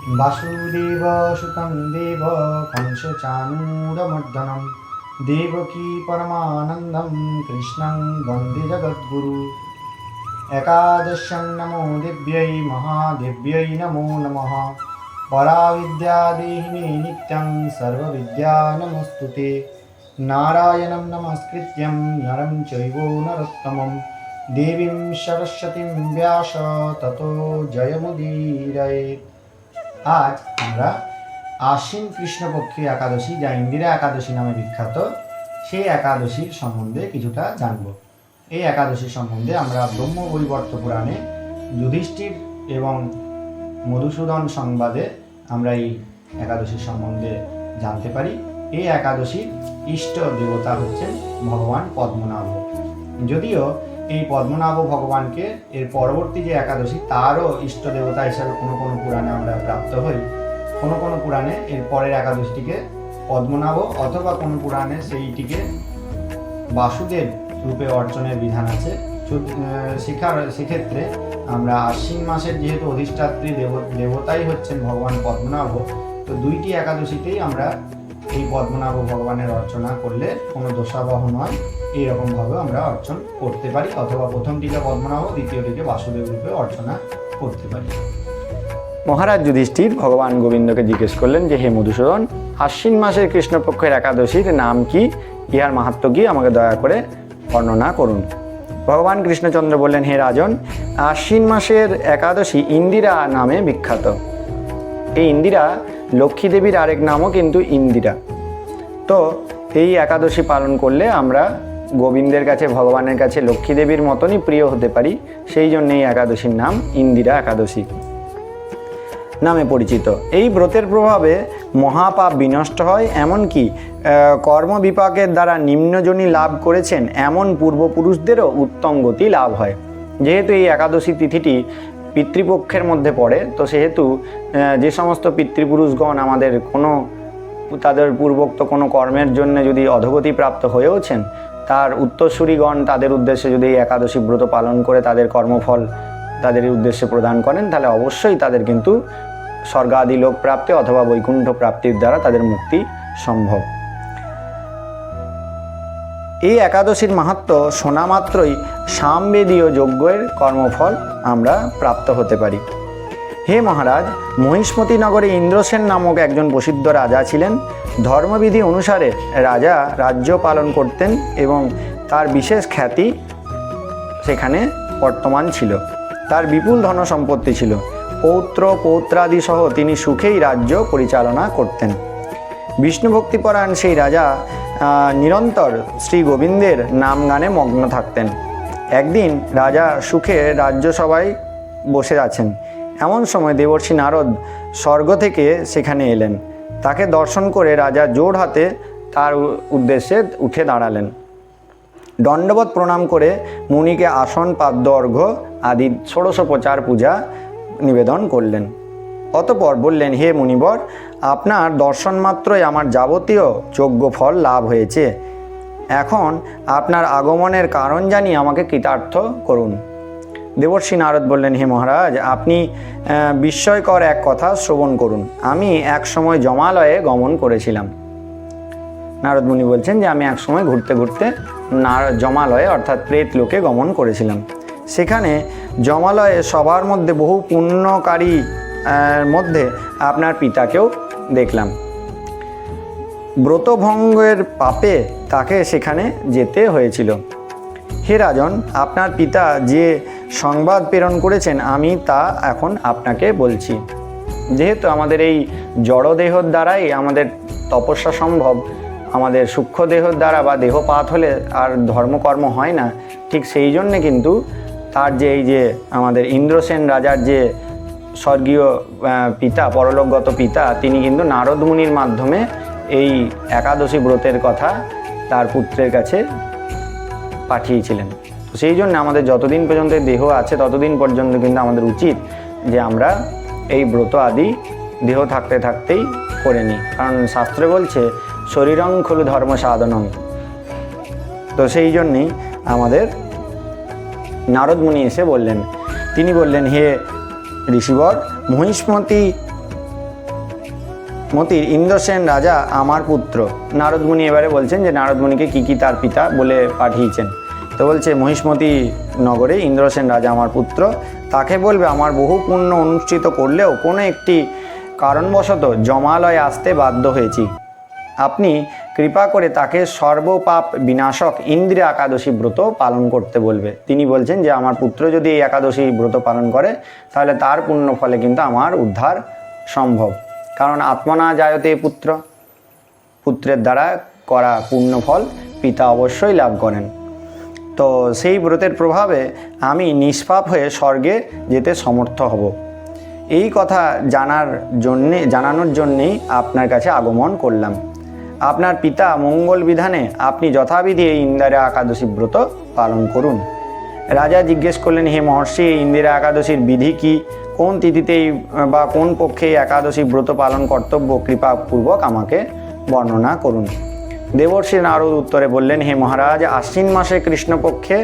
वासुदेवसुतं देव कंसचाणूरमर्दनं देवकी परमानन्दं कृष्णं वन्दे जगद्गुरु। एकादश्यं नमो देव्यै महादेव्यै नमो नमः। पराविद्यादेहिने नित्यं सर्वविद्यानमस्तुते। नारायणं नमस्कृत्यं नरं चैव नरोत्तमं देवीं सरस्वतीं व्यास ततो जयमुदीरयेत्। आज আমরা আশ্বিন কৃষ্ণপক্ষী একাদশী যা ইন্দিরা একাদশী নামে বিখ্যাত সেই একাদশীর সম্বন্ধে কিছুটা জানব। এই একাদশীর সম্বন্ধে আমরা ব্রহ্মবৈবর্ত পুরাণে যুধিষ্ঠির এবং মধুসূদন সংবাদে আমরা এই একাদশীর সম্বন্ধে জানতে পারি। এই একাদশীর ইষ্ট দেবতা হচ্ছেন ভগবান পদ্মনাভ। যদিও এই পদ্মনাভ ভগবানকে এর পরবর্তী যে একাদশী তারও ইষ্ট দেবতা হিসাবে কোনো কোনো পুরাণে আমরা প্রাপ্ত হই। কোনো কোনো পুরাণে এর পরের একাদশীটিকে পদ্মনাভ অথবা কোনো পুরাণে সেইটিকে বাসুদেব রূপে অর্চনের বিধান আছে। সেক্ষেত্রে আমরা আশ্বিন মাসের যেহেতু অধিষ্ঠাত্রী দেবতাই হচ্ছেন ভগবান পদ্মনাভ, তো দুইটি একাদশীতেই আমরা এই পদ্মনাভ ভগবানের অর্চনা করলে কোনো দোষাবহ নয়, এইরকমভাবে আমরা অর্চন করতে পারি। অথবা প্রথমটিকে পদ্মনাভ, দ্বিতীয়টিকে বাসুদেব রূপে অর্চনা করতে পারি। মহারাজ যুধিষ্ঠির ভগবান গোবিন্দকে জিজ্ঞেস করলেন যে হে মধুসূদন, আশ্বিন মাসের কৃষ্ণপক্ষের একাদশীর নাম কি, ইহার মাহাত্ম্য কি, আমাকে দয়া করে বর্ণনা করুন। ভগবান কৃষ্ণচন্দ্র বললেন, হে রাজন, আশ্বিন মাসের একাদশী ইন্দিরা নামে বিখ্যাত। এই ইন্দিরা লক্ষ্মী দেবীর আরেক নামও কিন্তু ইন্দিরা। তো এই একাদশী পালন করলে আমরা গোবিন্দের কাছে, ভগবানের কাছে লক্ষ্মী দেবীর মতনই প্রিয় হতে পারি। সেই জন্য এই একাদশীর নাম ইন্দিরা একাদশী নামে পরিচিত। এই ব্রতের প্রভাবে মহাপাপ বিনষ্ট হয়, এমনকি কর্মবিপাকের দ্বারা নিম্নজনী লাভ করেছেন এমন পূর্বপুরুষদেরও উত্তম গতি লাভ হয়। যেহেতু এই একাদশী তিথিটি পিতৃপক্ষের মধ্যে পড়ে, তো সেহেতু যে সমস্ত পিতৃপুরুষগণ আমাদের তাদের পূর্বোক্ত কোনো কর্মের জন্য যদি অধোগতি প্রাপ্ত হয়েওছেন, তার উত্তরসূরিগণ তাদের উদ্দেশ্যে যদি এই একাদশী ব্রত পালন করে তাদের কর্মফল তাদের উদ্দেশ্যে প্রদান করেন, তাহলে অবশ্যই তাদের কিন্তু স্বর্গাদি লোক প্রাপ্তি অথবা বৈকুণ্ঠ প্রাপ্তির দ্বারা তাদের মুক্তি সম্ভব। এই একাদশীর মাহাত্ম্য শোনা মাত্রই সামবেদীয় যজ্ঞের কর্মফল আমরা প্রাপ্ত হতে পারি। হে মহারাজ, মহিষ্মতি নগরে ইন্দ্রসেন নামক একজন প্রসিদ্ধ রাজা ছিলেন। ধর্মবিধি অনুসারে রাজা রাজ্য পালন করতেন এবং তার বিশেষ খ্যাতি সেখানে বর্তমান ছিল। তার বিপুল ধন সম্পত্তি ছিল। পৌত্র পৌত্রাদি সহ তিনি সুখেই রাজ্য পরিচালনা করতেন। বিষ্ণুভক্তিপরায়ণ সেই রাজা নিরন্তর শ্রী গোবিন্দের নাম গানে মগ্ন থাকতেন। একদিন রাজা সুখে রাজ্যসভায় বসে আছেন। এমন সময় দেবর্ষি নারদ স্বর্গ থেকে সেখানে এলেন। তাকে দর্শন করে রাজা জোড় হাতে তার উদ্দেশ্যে উঠে দাঁড়ালেন। দণ্ডবত প্রণাম করে মুনিকে আসন পাদ্য অর্ঘ্য আদি ষোড়শোপচার পূজা নিবেদন করলেন। অতঃপর বললেন, হে মুনিবর, আপনার দর্শন মাত্রই আমার যাবতীয় যজ্ঞ ফল লাভ হয়েছে। এখন আপনার আগমনের কারণ জানি আমাকে কৃতার্থ করুন। দেবর্ষি নারদ বললেন, হে মহারাজ, আপনি বিস্ময়কর এক কথা শ্রবণ করুন। আমি এক সময় জমালয়ে গমন করেছিলাম। নারদ মুনি বলছেন যে আমি এক সময় ঘুরতে ঘুরতে জমালয়ে অর্থাৎ প্রেত লোকে গমন করেছিলাম। সেখানে জমালয়ে সবার মধ্যে বহু পুণ্যকারী মধ্যে আপনার পিতাকেও দেখলাম। ব্রতভঙ্গের পাপে তাকে সেখানে যেতে হয়েছিল। হে রাজন, আপনার পিতা যে সংবাদ প্রেরণ করেছেন আমি তা এখন আপনাকে বলছি। যেহেতু আমাদের এই জড়দেহর দ্বারাই আমাদের তপস্যা সম্ভব, আমাদের সূক্ষ্ম দেহর দ্বারা বা দেহপাত হলে আর ধর্মকর্ম হয় না, ঠিক সেই জন্যে কিন্তু তার যে এই যে আমাদের ইন্দ্রসেন রাজার যে স্বর্গীয় পিতা, পরলোকগত পিতা, তিনি কিন্তু নারদ মুনির মাধ্যমে এই একাদশী ব্রতের কথা তার পুত্রের কাছে পাঠিয়েছিলেন। তো সেই জন্য আমাদের যতদিন পর্যন্ত দেহ আছে ততদিন পর্যন্ত কিন্তু আমাদের উচিত যে আমরা এই ব্রত আদি দেহ থাকতে থাকতেই করে নিই। কারণ শাস্ত্রে বলছে শরীরং খলু ধর্ম সাধনং। তো সেই জন্যেই আমাদের নারদ মুনি এসে বললেন, তিনি বললেন, হে ঋষিবর, মহিষ্মতি মতির ইন্দ্রসেন রাজা আমার পুত্র। নারদমুনি এবারে বলছেন যে নারদমুনিকে কী তার পিতা বলে পাঠিয়েছেন। তো বলছে মহিষ্মতি নগরে ইন্দ্রসেন রাজা আমার পুত্র, তাকে বলবে আমার বহু পুণ্য অনুষ্ঠিত করলেও কোনো একটি কারণবশত জমালয়ে আসতে বাধ্য হয়েছি। আপনি কৃপা করে তাকে সর্বপাপ বিনাশক ইন্দ্রিয় একাদশী ব্রত পালন করতে বলবে। তিনি বলছেন যে আমার পুত্র যদি এই একাদশী ব্রত পালন করে তাহলে তার পুণ্য ফলে কিন্তু আমার উদ্ধার সম্ভব। কারণ আত্মনা জায়তে পুত্র, পুত্রের দ্বারা করা পুণ্যফল পিতা অবশ্যই লাভ করেন। তো সেই ব্রতের প্রভাবে আমি নিষ্পাপ হয়ে স্বর্গে যেতে সমর্থ হব। এই কথা জানানোর জন্যেই আপনার কাছে আগমন করলাম। আপনার পিতা মঙ্গল বিধানে আপনি যথাবিধি এই ইন্দিরা একাদশী ব্রত পালন করুন। রাজা জিজ্ঞেস করলেন, হে মহর্ষি, এই ইন্দিরা একাদশীর বিধি কি? কোন তিথিতেই বা কোন পক্ষে একাদশী ব্রত পালন কর্তব্য কৃপাপূর্বক আমাকে বর্ণনা করুন। দেবর্ষি নারদ উত্তরে বললেন, হে মহারাজ, আশ্বিন মাসে কৃষ্ণপক্ষে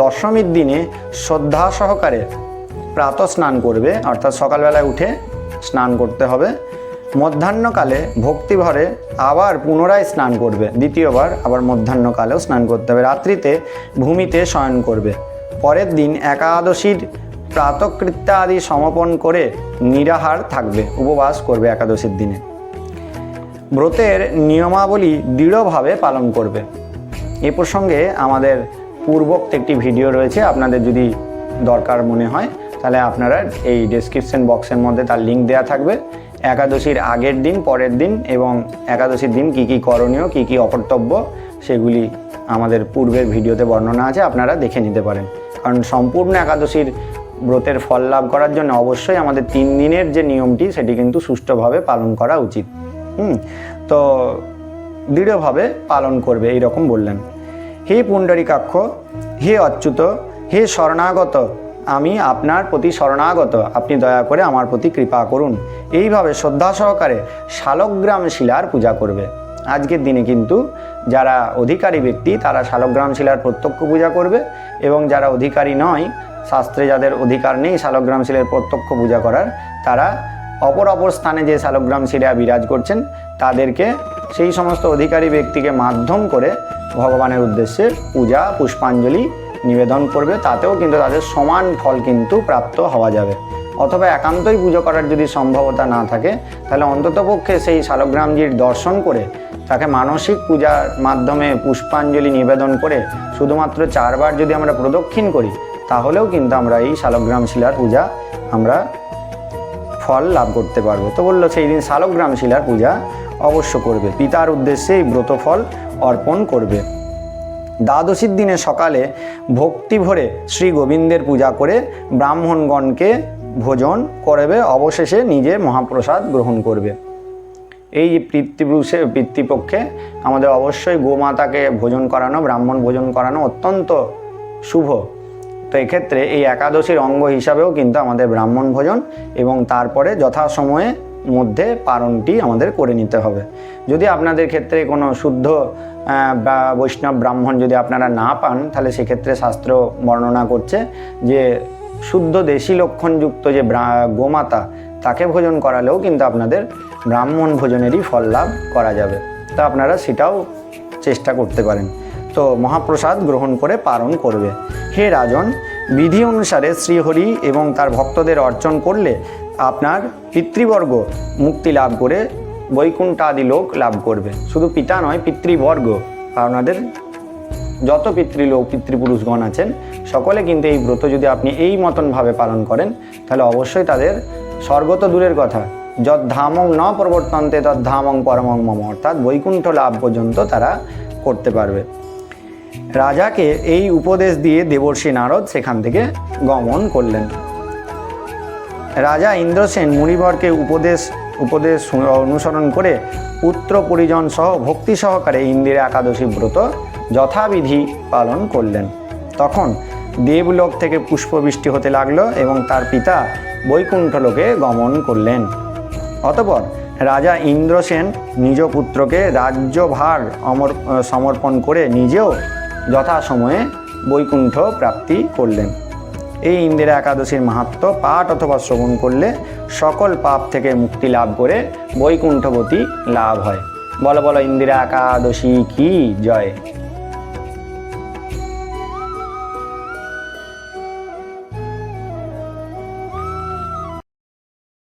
দশমীর দিনে শ্রদ্ধা সহকারে প্রাতঃ স্নান করবে, অর্থাৎ সকালবেলায় উঠে স্নান করতে হবে। মধ্যাহ্নকালে ভক্তিভরে আবার পুনরায় স্নান করবে, দ্বিতীয়বার আবার মধ্যাহ্নকালেও স্নান করতে হবে। রাত্রিতে ভূমিতে শয়ন করবে। পরের দিন একাদশীর প্রাতকৃত্য আদি সমাপন করে নিরাহার থাকবে, উপবাস করবে একাদশীর দিনে। ব্রতের নিয়মাবলী দৃঢ়ভাবে পালন করবে। এ প্রসঙ্গে আমাদের পূর্বোক্ত একটি ভিডিও রয়েছে, আপনাদের যদি দরকার মনে হয় তাহলে আপনারা এই ডেসক্রিপশন বক্সের মধ্যে তার লিঙ্ক দেওয়া থাকবে। একাদশীর আগের দিন, পরের দিন এবং একাদশীর দিন কী কী করণীয়, কী কী অকর্তব্য, সেগুলি আমাদের পূর্বের ভিডিওতে বর্ণনা আছে, আপনারা দেখে নিতে পারেন। কারণ সম্পূর্ণ একাদশীর ব্রতের ফল লাভ করার জন্য অবশ্যই আমাদের 3 দিনের যে নিয়মটি সেটি কিন্তু সুষ্ঠুভাবে পালন করা উচিত। তো দৃঢ়ভাবে পালন করবে এইরকম বললেন। হে পুণ্ডরীকাক্ষ, হে অচ্যুত, হে শরণাগত, আমি আপনার প্রতি শরণাগত, আপনি দয়া করে আমার প্রতি কৃপা করুন। এইভাবে শ্রদ্ধা সহকারে শালগ্রাম শিলার পূজা করবে। আজকের দিনে কিন্তু যারা অধিকারী ব্যক্তি তারা শালগ্রাম শিলার প্রত্যক্ষ পূজা করবে, এবং যারা অধিকারী নয়, শাস্ত্রে যাদের অধিকার নেই শালগ্রাম শিলার প্রত্যক্ষ পূজা করার, তারা অপর স্থানে যে শালগ্রাম শিলা বিরাজ করছেন তাদেরকে, সেই সমস্ত অধিকারী ব্যক্তিকে মাধ্যম করে ভগবানের উদ্দেশ্যে পূজা পুষ্পাঞ্জলি নিবেদন করবে। তাতেও কিন্তু তাদের সমান ফল কিন্তু প্রাপ্ত হওয়া যাবে। অথবা একান্তই পুজো করার যদি সম্ভবতা না থাকে তাহলে অন্ততপক্ষে সেই শালগ্রামজির দর্শন করে তাকে মানসিক পূজার মাধ্যমে পুষ্পাঞ্জলি নিবেদন করে শুধুমাত্র 4 বার যদি আমরা প্রদক্ষিণ করি তাহলেও কিন্তু আমরা এই শালগ্রাম শিলার পূজা আমরা ফল লাভ করতে পারবো। তো বললো সেই দিন শালগ্রাম শিলার পূজা অবশ্য করবে, পিতার উদ্দেশ্যে এই ব্রতফল অর্পণ করবে। দ্বাদশীর দিনে সকালে ভক্তি ভরে শ্রী গোবিন্দের পূজা করে ব্রাহ্মণগণকে ভোজন করবে, অবশেষে নিজে মহাপ্রসাদ গ্রহণ করবে। এই পিতৃপক্ষে আমাদের অবশ্যই গোমাতাকে ভোজন করানো, ব্রাহ্মণ ভোজন করানো অত্যন্ত শুভ। তো এক্ষেত্রে এই একাদশীর অঙ্গ হিসাবেও কিন্তু আমাদের ব্রাহ্মণ ভোজন এবং তারপরে যথাসময়ে মধ্যে পারণটি আমাদের করে নিতে হবে। যদি আপনাদের ক্ষেত্রে কোনো শুদ্ধ বা বৈষ্ণব ব্রাহ্মণ যদি আপনারা না পান তাহলে সেক্ষেত্রে শাস্ত্র বর্ণনা করছে যে শুদ্ধ দেশি লক্ষণযুক্ত যে গোমাতা তাকে ভোজন করালেও কিন্তু আপনাদের ব্রাহ্মণ ভোজনেরই ফল লাভ করা যাবে। তো আপনারা সেটাও চেষ্টা করতে পারেন। তো মহাপ্রসাদ গ্রহণ করে পালন করবে। হে রাজন, বিধি অনুসারে শ্রীহরি এবং তার ভক্তদের অর্চন করলে আপনার পিতৃবর্গ মুক্তি লাভ করে বৈকুণ্ঠাদি লোক লাভ করবে। শুধু পিতা নয়, পিতৃবর্গ, আপনাদের যত পিতৃলোক পিতৃপুরুষগণ আছেন সকলে কিন্তু এই ব্রত যদি আপনি এই মতনভাবে পালন করেন তাহলে অবশ্যই তাদের স্বর্গ তো দূরের কথা, যদ্ধামং ন প্রবর্তন্তে তদ্ধামং পরমং মম, অর্থাৎ বৈকুণ্ঠ লাভ পর্যন্ত তারা করতে পারবে। রাজাকে এই উপদেশ দিয়ে দেবর্ষি নারদ সেখান থেকে গমন করলেন। রাজা ইন্দ্রসেন মুনিবরকে উপদেশ অনুসরণ করে পুত্র পরিজন সহ ভক্তি সহকারে ইন্দিরা একাদশী ব্রত যথাবিধি পালন করলেন। তখন দেবলোক থেকে পুষ্পবৃষ্টি হতে লাগলো এবং তার পিতা বৈকুণ্ঠ লোকে গমন করলেন। অতঃপর রাজা ইন্দ্রসেন নিজ পুত্রকে রাজ্যভার সমর্পণ করে নিজেও যথাসময়ে বৈকুণ্ঠ প্রাপ্তি করলেন। এই ইন্দিরা একাদশীর মাহাত্ম্য পাঠ অথবা শ্রবণ করলে সকল পাপ থেকে মুক্তি লাভ করে বৈকুণ্ঠগতি লাভ হয়। বলো বলো ইন্দিরা একাদশী কি জয়।